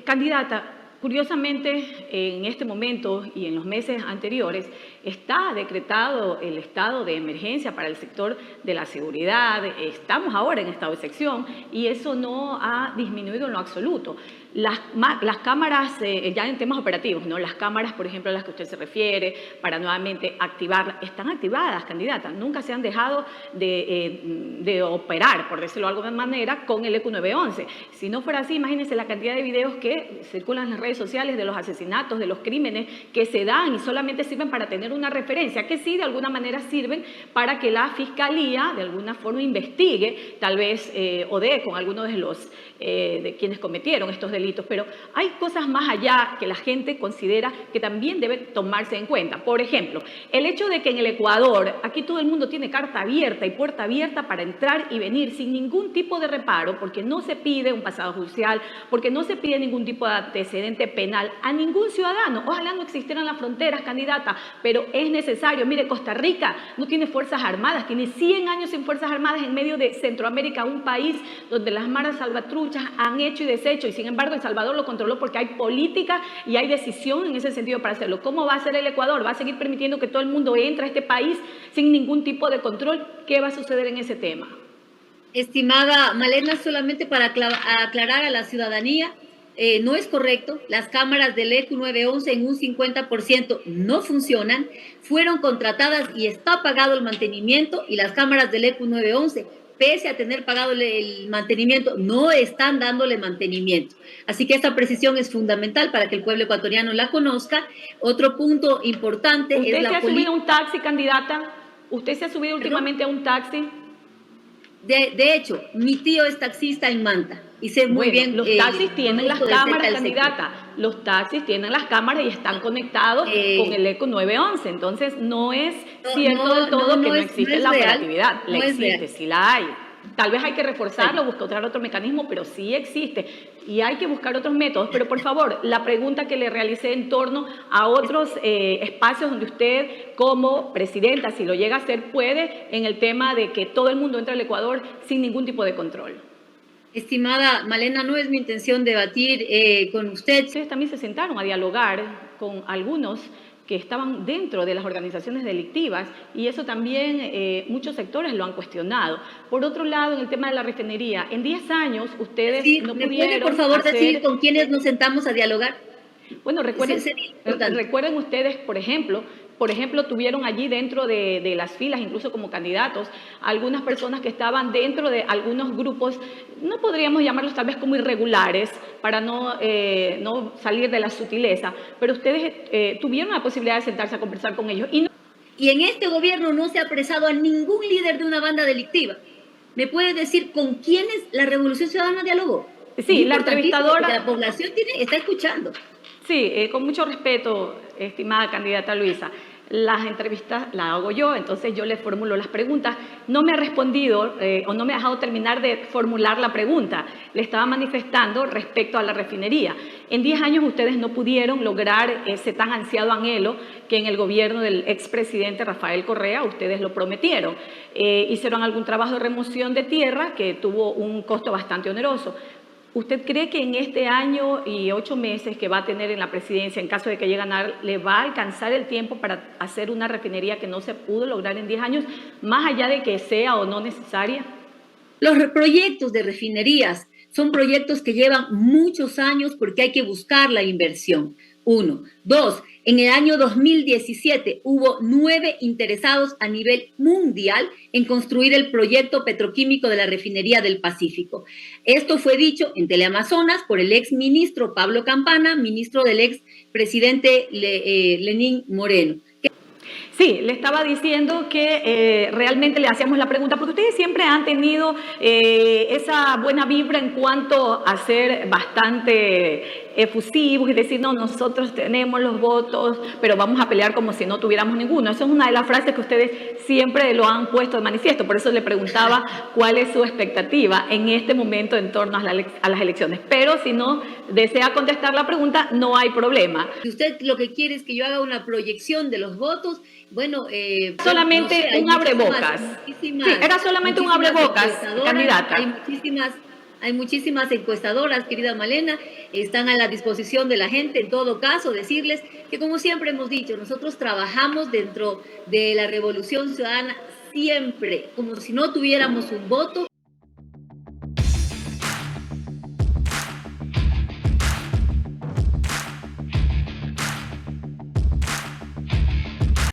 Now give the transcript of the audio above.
Candidata, curiosamente, en este momento y en los meses anteriores, está decretado el estado de emergencia para el sector de la seguridad. Estamos ahora en estado de excepción y eso no ha disminuido en lo absoluto. Las cámaras, ya en temas operativos, ¿no? Las cámaras, por ejemplo, a las que usted se refiere, para nuevamente activarlas, están activadas, candidata. Nunca se han dejado de operar, por decirlo de alguna manera, con el ECU 911. Si no fuera así, imagínense la cantidad de videos que circulan en las redes sociales de los asesinatos, de los crímenes que se dan y solamente sirven para tener una referencia, que sí, de alguna manera sirven para que la Fiscalía, de alguna forma, investigue, tal vez, o dé con algunos de quienes cometieron estos delitos. Pero hay cosas más allá que la gente considera que también debe tomarse en cuenta. Por ejemplo, el hecho de que en el Ecuador, aquí todo el mundo tiene carta abierta y puerta abierta para entrar y venir sin ningún tipo de reparo, porque no se pide un pasado judicial, porque no se pide ningún tipo de antecedente penal a ningún ciudadano. Ojalá no existieran las fronteras, candidata, pero es necesario. Mire, Costa Rica no tiene fuerzas armadas, tiene 100 años sin fuerzas armadas en medio de Centroamérica, un país donde las maras salvatruchas han hecho y deshecho, y sin embargo El Salvador lo controló porque hay política y hay decisión en ese sentido para hacerlo. ¿Cómo va a hacer el Ecuador? ¿Va a seguir permitiendo que todo el mundo entre a este país sin ningún tipo de control? ¿Qué va a suceder en ese tema? Estimada Malena, solamente para aclarar a la ciudadanía, no es correcto. Las cámaras del ECU 911 en un 50% no funcionan, fueron contratadas y está pagado el mantenimiento, y las cámaras del ECU 911, pese a tener pagado el mantenimiento, no están dándole mantenimiento. Así que esta precisión es fundamental para que el pueblo ecuatoriano la conozca. Otro punto importante es la política. ¿Usted se ha subido a un taxi, candidata? ¿Usted se ha subido últimamente a un taxi? De hecho, mi tío es taxista en Manta y sé muy bien. Los taxis tienen las cámaras, candidata. Los taxis tienen las cámaras y están conectados con el ECU 911. Entonces, no es cierto del todo que no existe la operatividad. La existe, sí la hay. Tal vez hay que reforzarlo, buscar otro mecanismo, pero sí existe. Y hay que buscar otros métodos. Pero, por favor, la pregunta que le realicé en torno a otros espacios donde usted, como presidenta, si lo llega a hacer, puede, en el tema de que todo el mundo entre al Ecuador sin ningún tipo de control. Estimada Malena, no es mi intención debatir con usted. Ustedes también se sentaron a dialogar con algunos que estaban dentro de las organizaciones delictivas, y eso también muchos sectores lo han cuestionado. Por otro lado, en el tema de la refinería, en 10 años ustedes no pudieron... ¿Me puede, por favor, decir con quiénes nos sentamos a dialogar? Bueno, recuerden ustedes, por ejemplo, tuvieron allí dentro de las filas, incluso como candidatos, algunas personas que estaban dentro de algunos grupos, no podríamos llamarlos tal vez como irregulares, para no salir de la sutileza, pero ustedes tuvieron la posibilidad de sentarse a conversar con ellos. Y en este gobierno no se ha apresado a ningún líder de una banda delictiva. ¿Me puede decir con quiénes la Revolución Ciudadana dialogó? Sí, la entrevistadora... La población está escuchando. Sí, con mucho respeto, estimada candidata Luisa. Las entrevistas las hago yo, entonces yo le formulo las preguntas. No me ha respondido o no me ha dejado terminar de formular la pregunta. Le estaba manifestando respecto a la refinería. En 10 años ustedes no pudieron lograr ese tan ansiado anhelo que en el gobierno del expresidente Rafael Correa ustedes lo prometieron. Hicieron algún trabajo de remoción de tierra que tuvo un costo bastante oneroso. ¿Usted cree que en este año y 8 meses que va a tener en la presidencia, en caso de que llegue a ganar, le va a alcanzar el tiempo para hacer una refinería que no se pudo lograr en 10 años, más allá de que sea o no necesaria? Los proyectos de refinerías son proyectos que llevan muchos años porque hay que buscar la inversión. 1. 2. En el año 2017 hubo 9 interesados a nivel mundial en construir el proyecto petroquímico de la refinería del Pacífico. Esto fue dicho en Teleamazonas por el ex ministro Pablo Campana, ministro del ex presidente Lenín Moreno. Sí, le estaba diciendo que realmente le hacíamos la pregunta, porque ustedes siempre han tenido esa buena vibra en cuanto a ser bastante efusivos y decir, no, nosotros tenemos los votos, pero vamos a pelear como si no tuviéramos ninguno. Esa es una de las frases que ustedes siempre lo han puesto de manifiesto. Por eso le preguntaba cuál es su expectativa en este momento en torno a las elecciones. Pero si no desea contestar la pregunta, no hay problema. Si usted lo que quiere es que yo haga una proyección de los votos, bueno... solamente no sé, un abrebocas. Sí, era solamente un abrebocas, candidata. Hay muchísimas Hay muchísimas encuestadoras, querida Malena, están a la disposición de la gente. En todo caso, decirles que, como siempre hemos dicho, nosotros trabajamos dentro de la Revolución Ciudadana siempre, como si no tuviéramos un voto.